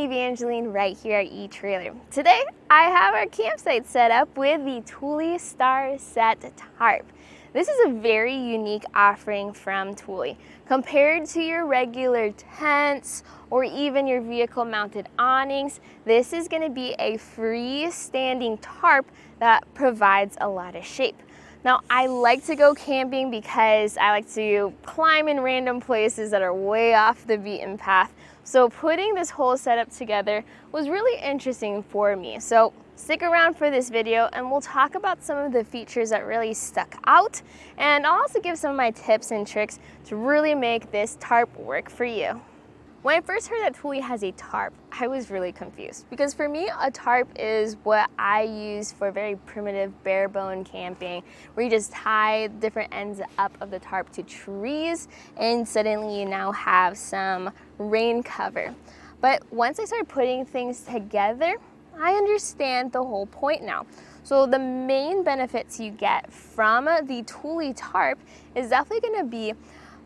Evangeline right here at eTrailer. Today I have our campsite set up with the Thule StarSet Tarp. This is a very unique offering from Thule. Compared to your regular tents or even your vehicle mounted awnings, this is going to be a freestanding tarp that provides a lot of shape. Now, I like to go camping because I like to climb in random places that are way off the beaten path. So putting this whole setup together was really interesting for me. So stick around for this video and we'll talk about some of the features that really stuck out. And I'll also give some of my tips and tricks to really make this tarp work for you. When I first heard that Thule has a tarp, I was really confused because for me, a tarp is what I use for very primitive bare bone camping, where you just tie different ends up of the tarp to trees and suddenly you now have some rain cover. But once I started putting things together, I understand the whole point now. So the main benefits you get from the Thule tarp is definitely going to be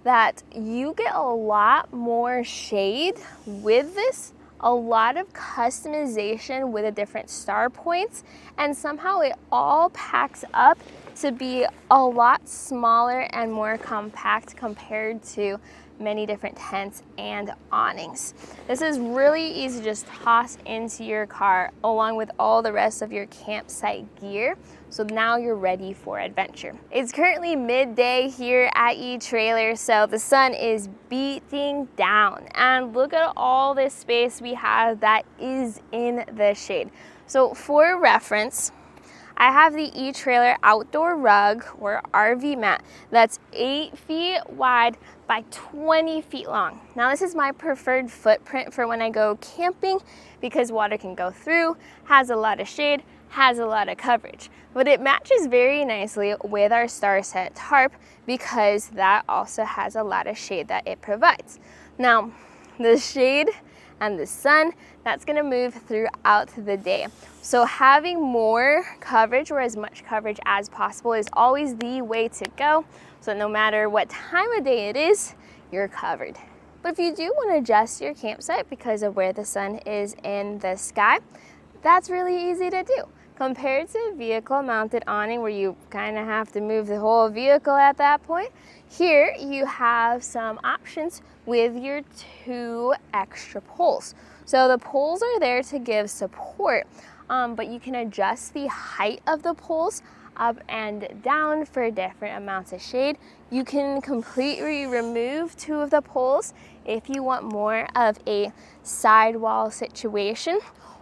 that you get a lot more shade with this, a lot of customization with the different star points, and somehow it all packs up to be a lot smaller and more compact compared to many different tents and awnings. This is really easy to just toss into your car along with all the rest of your campsite gear. So now you're ready for adventure. It's currently midday here at eTrailer, so the sun is beating down. And look at all this space we have that is in the shade. So for reference, I have the eTrailer outdoor rug or RV mat that's 8 feet wide by 20 feet long. Now this is my preferred footprint for when I go camping because water can go through, has a lot of shade, has a lot of coverage. But it matches very nicely with our StarSet tarp because that also has a lot of shade that it provides. Now the shade and the sun, that's gonna move throughout the day. So having more coverage or as much coverage as possible is always the way to go. So no matter what time of day it is, you're covered. But if you do want to adjust your campsite because of where the sun is in the sky, that's really easy to do. Compared to a vehicle mounted awning where you kind of have to move the whole vehicle at that point, here you have some options with your 2 extra poles. So the poles are there to give support, but you can adjust the height of the poles up and down for different amounts of shade. You can completely remove 2 of the poles if you want more of a sidewall situation,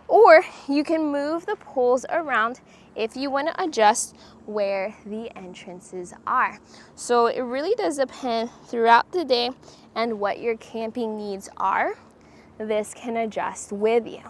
or you can move the poles around if you want to adjust where the entrances are. So it really does depend throughout the day and what your camping needs are. This can adjust with you.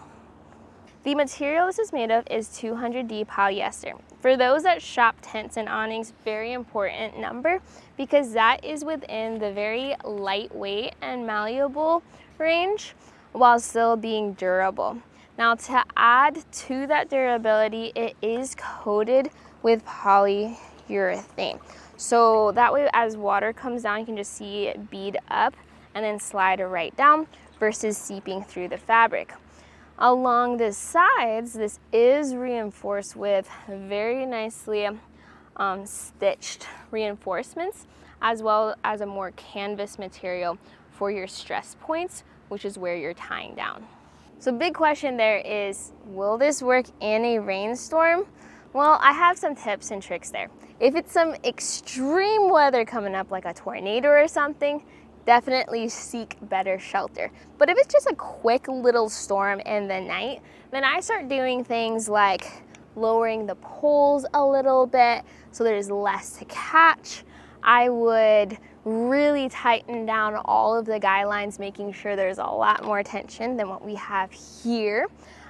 The material this is made of is 200D polyester. For those that shop tents and awnings, very important number because that is within the very lightweight and malleable range while still being durable. Now to add to that durability, it is coated with polyurethane. So that way as water comes down, you can just see it bead up and then slide right down versus seeping through the fabric. Along the sides, this is reinforced with very nicely stitched reinforcements, as well as a more canvas material for your stress points, which is where you're tying down. So big question there is, will this work in a rainstorm? Well, I have some tips and tricks there. If it's some extreme weather coming up like a tornado or something, definitely seek better shelter. But if it's just a quick little storm in the night, then I start doing things like lowering the poles a little bit so there's less to catch. I would really tighten down all of the guy lines, making sure there's a lot more tension than what we have here.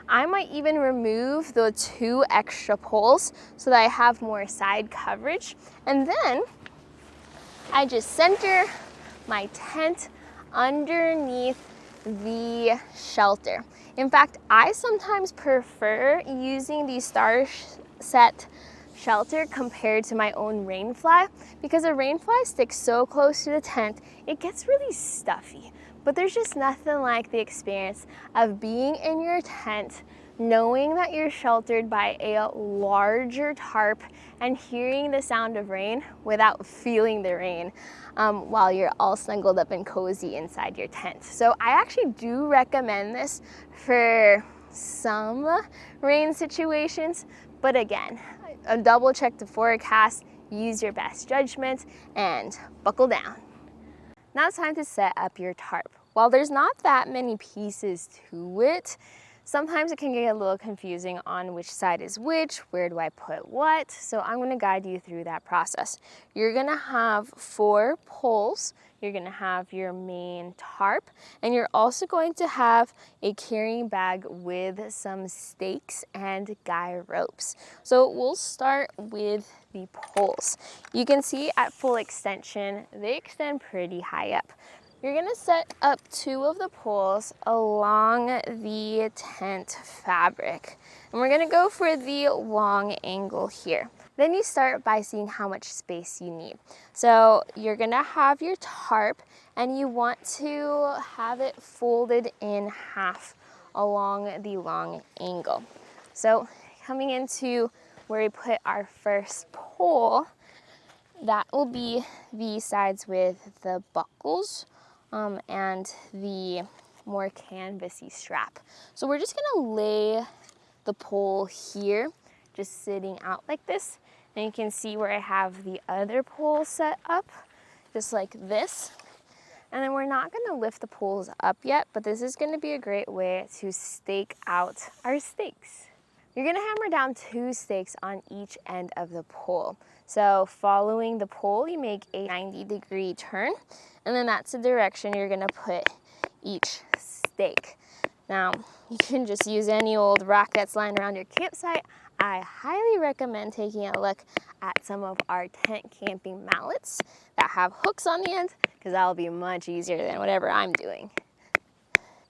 I might even remove the 2 extra poles so that I have more side coverage. And then I just center my tent underneath the shelter. In fact, I sometimes prefer using the StarSet shelter compared to my own rainfly because a rainfly sticks so close to the tent, it gets really stuffy. But there's just nothing like the experience of being in your tent, knowing that you're sheltered by a larger tarp and hearing the sound of rain without feeling the rain while you're all snuggled up and cozy inside your tent. So I actually do recommend this for some rain situations, but again, double check the forecast, use your best judgment, and buckle down. Now it's time to set up your tarp. While there's not that many pieces to it, sometimes it can get a little confusing on which side is which, where do I put what, so I'm going to guide you through that process. You're going to have 4 poles, you're going to have your main tarp, and you're also going to have a carrying bag with some stakes and guy ropes. So we'll start with the poles. You can see at full extension, they extend pretty high up. You're gonna set up 2 of the poles along the tent fabric. And we're gonna go for the long angle here. Then you start by seeing how much space you need. So you're gonna have your tarp and you want to have it folded in half along the long angle. So coming into where we put our first pole, that will be the sides with the buckles and the more canvasy strap. So we're just gonna lay the pole here, just sitting out like this. And you can see where I have the other pole set up, just like this. And then we're not gonna lift the poles up yet, but this is gonna be a great way to stake out our stakes. You're gonna hammer down 2 stakes on each end of the pole. So following the pole, you make a 90-degree turn, and then that's the direction you're gonna put each stake. Now, you can just use any old rock that's lying around your campsite. I highly recommend taking a look at some of our tent camping mallets that have hooks on the end, because that'll be much easier than whatever I'm doing.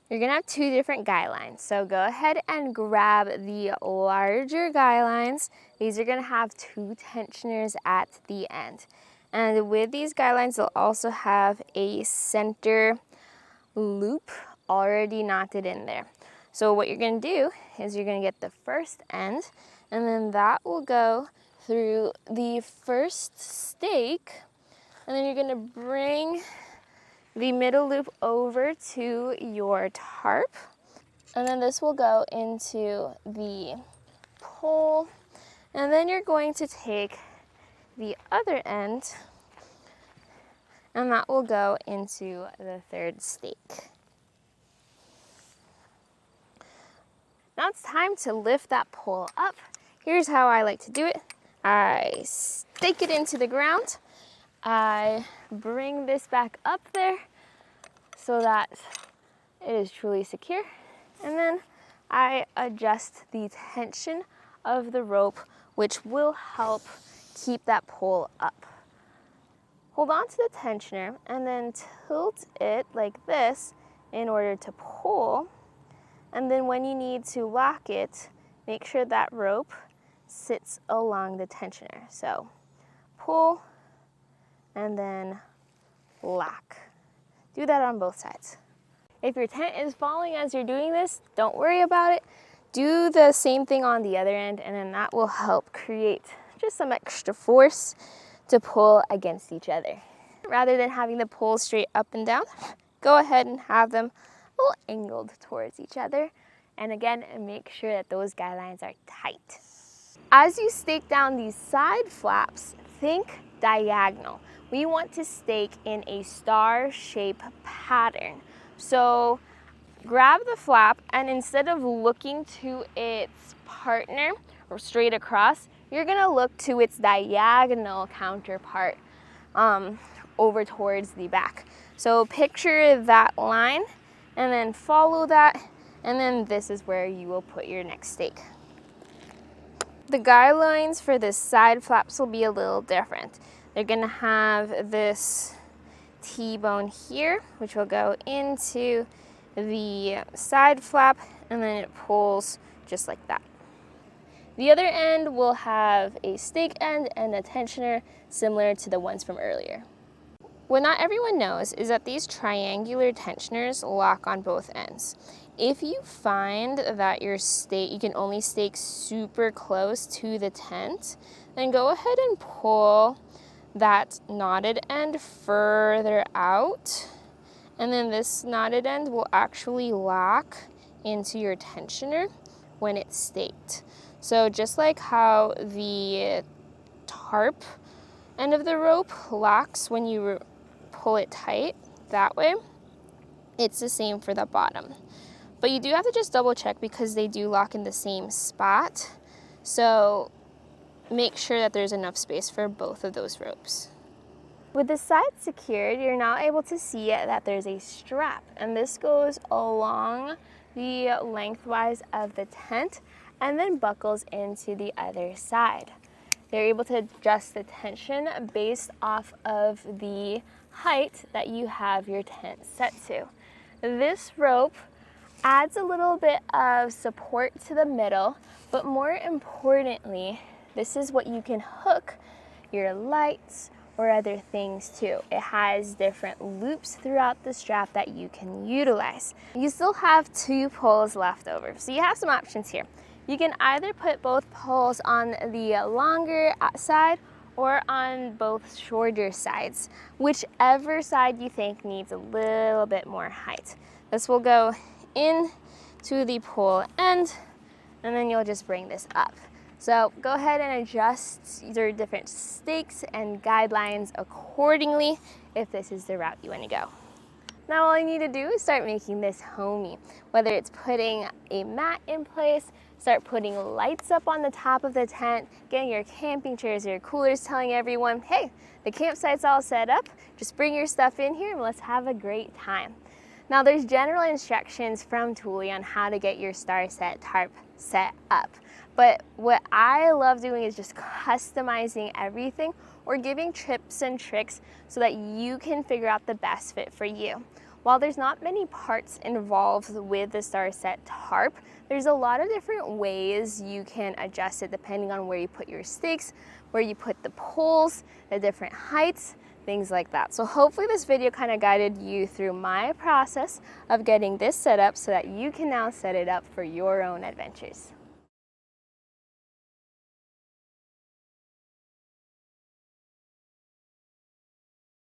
You're gonna have 2 different guy lines. So go ahead and grab the larger guy lines. These are gonna have 2 tensioners at the end. And with these guy lines, they'll also have a center loop already knotted in there. So what you're gonna do is you're gonna get the first end, and then that will go through the first stake, and then you're gonna bring the middle loop over to your tarp, and then this will go into the pole, and then you're going to take the other end and that will go into the 3rd stake. Now it's time to lift that pole up. Here's how I like to do it. I stake it into the ground. I bring this back up there so that it is truly secure. And then I adjust the tension of the rope, which will help keep that pole up. Hold on to the tensioner and then tilt it like this in order to pull. And then when you need to lock it, make sure that rope sits along the tensioner. So pull and then lock. Do that on both sides. If your tent is falling as you're doing this, don't worry about it. Do the same thing on the other end, and then that will help create just some extra force to pull against each other. Rather than having the poles straight up and down, go ahead and have them a little angled towards each other. And again, make sure that those guy lines are tight. As you stake down these side flaps, think diagonal. We want to stake in a star shape pattern. So grab the flap, and instead of looking to its partner or straight across, you're gonna look to its diagonal counterpart over towards the back. So picture that line and then follow that, and then this is where you will put your next stake. The guy lines for the side flaps will be a little different. They're gonna have this T-bone here, which will go into the side flap, and then it pulls just like that. The other end will have a stake end and a tensioner similar to the ones from earlier. What not everyone knows is that these triangular tensioners lock on both ends. If you find that you can only stake super close to the tent, then go ahead and pull that knotted end further out, and then this knotted end will actually lock into your tensioner when it's staked. So just like how the tarp end of the rope locks when you pull it tight that way, it's the same for the bottom. But you do have to just double check because they do lock in the same spot. So make sure that there's enough space for both of those ropes. With the sides secured, you're now able to see that there's a strap, and this goes along the lengthwise of the tent and then buckles into the other side. They're able to adjust the tension based off of the height that you have your tent set to. This rope adds a little bit of support to the middle, but more importantly, this is what you can hook your lights or other things to. It has different loops throughout the strap that you can utilize. You still have 2 poles left over, so you have some options here. You can either put both poles on the longer side or on both shorter sides, whichever side you think needs a little bit more height. This will go in to the pole end, and then you'll just bring this up. So go ahead and adjust your different stakes and guidelines accordingly if this is the route you want to go. Now all you need to do is start making this homey, whether it's putting a mat in place, start putting lights up on the top of the tent, getting your camping chairs or your coolers, telling everyone, hey, the campsite's all set up, just bring your stuff in here and let's have a great time. Now there's general instructions from Thule on how to get your StarSet Tarp set up. But what I love doing is just customizing everything or giving tips and tricks so that you can figure out the best fit for you. While there's not many parts involved with the StarSet Tarp, there's a lot of different ways you can adjust it depending on where you put your stakes, where you put the poles, the different heights, things like that. So hopefully this video kind of guided you through my process of getting this set up so that you can now set it up for your own adventures.